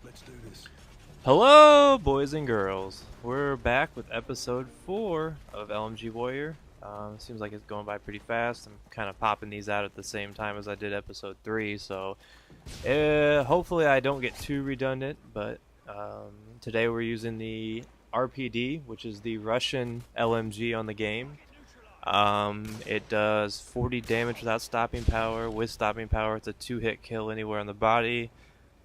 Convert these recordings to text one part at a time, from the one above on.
Let's do this. Hello, boys and girls. We're back with episode 4 of LMG Warrior. Seems like it's going by pretty fast. I'm kind of popping these out at the same time as I did episode 3, so hopefully I don't get too redundant, but today we're using the RPD, which is the Russian LMG on the game. It does 40 damage without stopping power. With stopping power, it's a 2-hit kill anywhere on the body.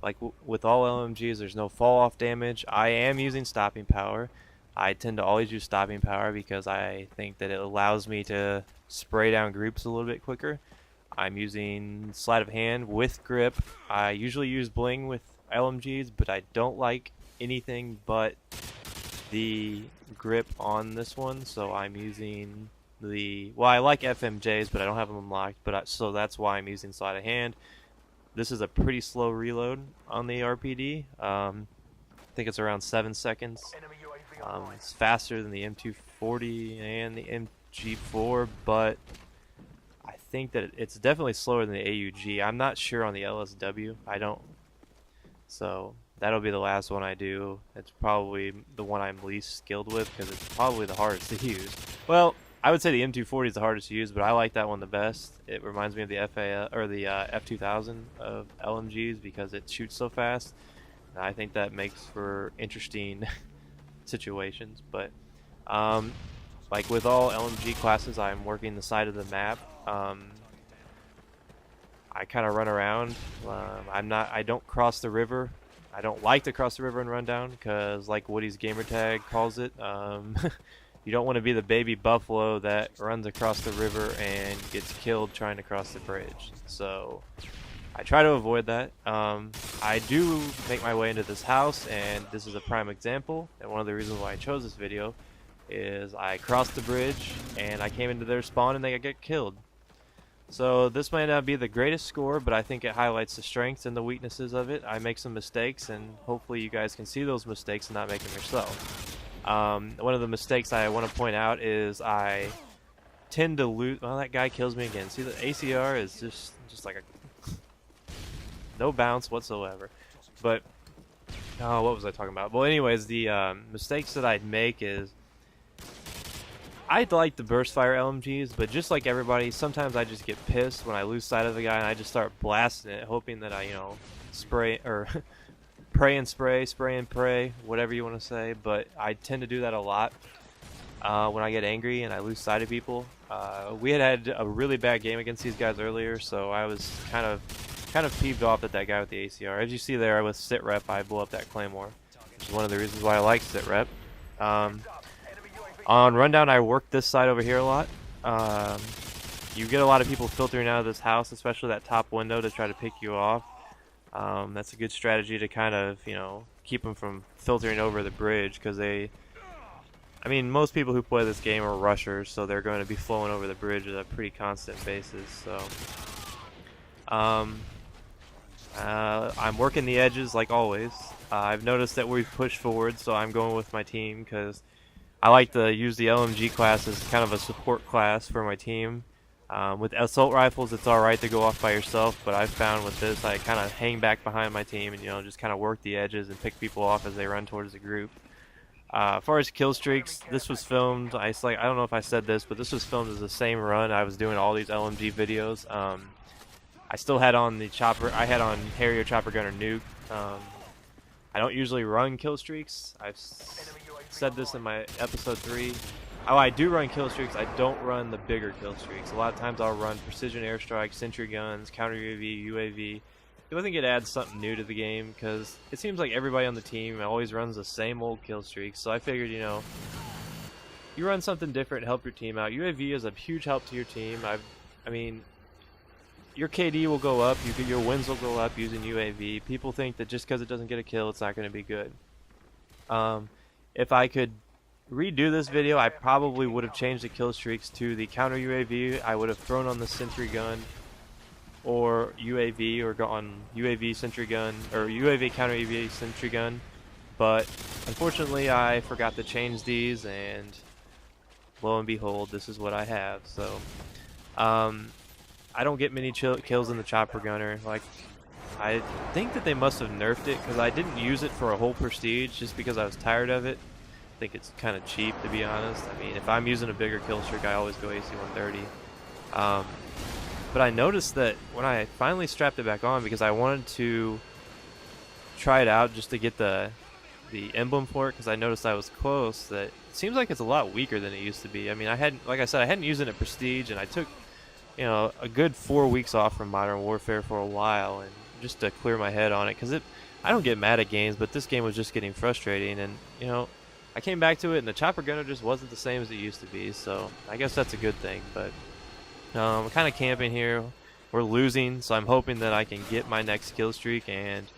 Like with all LMGs, there's no fall off damage. I am using stopping power. I tend to always use stopping power because I think that it allows me to spray down groups a little bit quicker. I'm using sleight of hand with grip. I usually use bling with LMGs, but I don't like anything but the grip on this one, so I'm using I like FMJs, but I don't have them unlocked, so that's why I'm using sleight of hand. This is a pretty slow reload on the RPD. I think it's around 7 seconds. It's faster than the M240 and the MG4, but I think that it's definitely slower than the AUG. I'm not sure on the LSW. I don't. So that'll be the last one I do. It's probably the one I'm least skilled with because it's probably the hardest to use. Well, I would say the M240 is the hardest to use, but I like that one the best. It reminds me of the F2000 of LMGs because it shoots so fast. And I think that makes for interesting situations. But like with all LMG classes, I'm working the side of the map. I kind of run around. I don't cross the river. I don't like to cross the river and run down because, like Woody's gamertag calls it, you don't want to be the baby buffalo that runs across the river and gets killed trying to cross the bridge. So I try to avoid that. I do make my way into this house, and this is a prime example. And one of the reasons why I chose this video is I crossed the bridge and I came into their spawn and they got killed. So this might not be the greatest score, but I think it highlights the strengths and the weaknesses of it. I make some mistakes, and hopefully you guys can see those mistakes and not make them yourself. One of the mistakes I want to point out is I tend to lose. Well, that guy kills me again. See, the ACR is just like a no bounce whatsoever. But what was I talking about? Well, anyways, the mistakes that I'd make is I'd like the burst fire LMGs, but just like everybody, sometimes I just get pissed when I lose sight of the guy and I just start blasting it, hoping that I, spray or pray and spray and pray, whatever you want to say. But I tend to do that a lot when I get angry and I lose sight of people. We had a really bad game against these guys earlier, so I was kind of peeved off at that guy with the ACR. As you see there with sit rep, I blew up that claymore, which is one of the reasons why I like sit rep. On rundown, I work this side over here a lot. You get a lot of people filtering out of this house, especially that top window, to try to pick you off. That's a good strategy to kind of, keep them from filtering over the bridge, because most people who play this game are rushers, so they're going to be flowing over the bridge at a pretty constant basis. So I'm working the edges like always. I've noticed that we've pushed forward, so I'm going with my team because I like to use the LMG class as kind of a support class for my team. With assault rifles, it's alright to go off by yourself, but I've found with this, I kind of hang back behind my team and, just kind of work the edges and pick people off as they run towards the group. As far as kill streaks, this was filmed, I don't know if I said this, but this was filmed as the same run I was doing all these LMG videos. I still had on the chopper, I had on Harrier, Chopper Gunner, Nuke. I don't usually run kill streaks. I've said this in my episode 3. Oh, I do run kill streaks. I don't run the bigger kill streaks. A lot of times I'll run precision airstrike, sentry guns, counter UAV, UAV. I think it adds something new to the game because it seems like everybody on the team always runs the same old kill streaks. So I figured, you run something different to help your team out. UAV is a huge help to your team. Your KD will go up, your wins will go up using UAV. People think that just because it doesn't get a kill, it's not going to be good. If I could redo this video, I probably would have changed the kill streaks to the counter UAV. I would have thrown on the sentry gun or UAV, or gone UAV sentry gun or UAV counter UAV sentry gun. But unfortunately, I forgot to change these, and lo and behold, this is what I have. So I don't get many kills in the chopper gunner. Like, I think that they must have nerfed it because I didn't use it for a whole prestige just because I was tired of it. I think it's kind of cheap, to be honest. I mean, if I'm using a bigger kill streak, I always go AC 130. But I noticed that when I finally strapped it back on, because I wanted to try it out just to get the emblem for it, because I noticed I was close, that it seems like it's a lot weaker than it used to be. I mean, like I said, I hadn't used it at prestige, and I took, you know, a good 4 weeks off from Modern Warfare for a while, and just to clear my head on it, because I don't get mad at games, but this game was just getting frustrating, and you know, I came back to it, and the chopper gunner just wasn't the same as it used to be. So I guess that's a good thing. But I'm kind of camping here. We're losing, so I'm hoping that I can get my next kill streak and,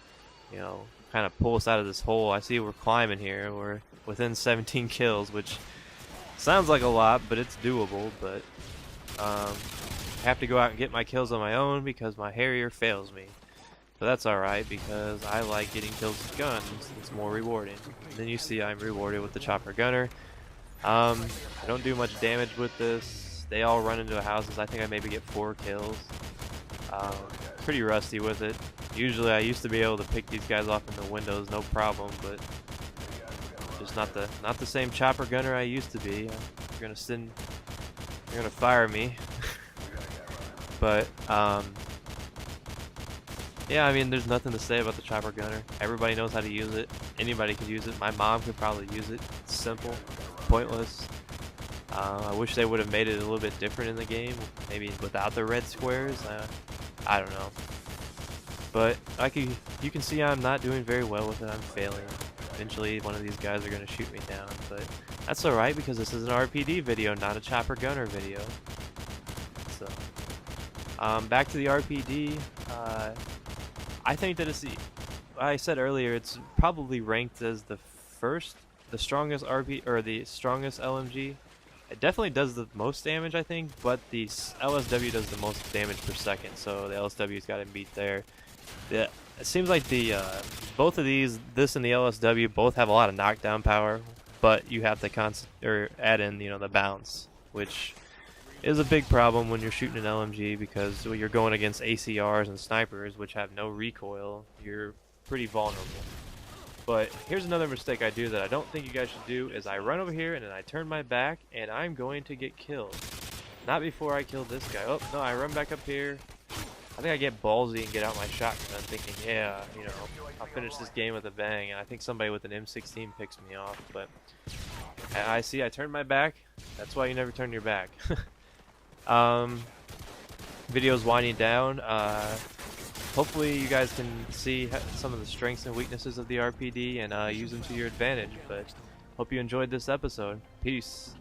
you know, kind of pull us out of this hole. I see we're climbing here. We're within 17 kills, which sounds like a lot, but it's doable. But I have to go out and get my kills on my own because my Harrier fails me. But that's alright because I like getting kills with guns. It's more rewarding. And then you see I'm rewarded with the chopper gunner. I don't do much damage with this. They all run into houses. I think I maybe get 4 kills. Pretty rusty with it. Usually I used to be able to pick these guys off in the windows, no problem, but just not the same chopper gunner I used to be. You're gonna fire me. But yeah, I mean, there's nothing to say about the chopper gunner. Everybody knows how to use it. Anybody could use it. My mom could probably use it. It's simple, pointless. I wish they would have made it a little bit different in the game, maybe without the red squares. I don't know. But you can see I'm not doing very well with it. I'm failing. Eventually, one of these guys are going to shoot me down, but that's alright because this is an RPD video, not a chopper gunner video. So, back to the RPD. I think that I said earlier, it's probably ranked as the strongest the strongest LMG. It definitely does the most damage, I think, but the LSW does the most damage per second, so the LSW's got to beat there. It seems like both of these, this and the LSW, both have a lot of knockdown power, but you have to add in, you know, the bounce, which is a big problem when you're shooting an LMG because when you're going against ACRs and snipers, which have no recoil, you're pretty vulnerable. But here's another mistake I do that I don't think you guys should do, is I run over here and then I turn my back and I'm going to get killed. Not before I kill this guy. Oh, no, I run back up here. I think I get ballsy and get out my shotgun. I'm thinking, yeah, you know, I'll finish this game with a bang. And I think somebody with an M16 picks me off. But I turned my back. That's why you never turn your back. Video's winding down. Hopefully you guys can see some of the strengths and weaknesses of the RPD and use them to your advantage. But hope you enjoyed this episode. Peace.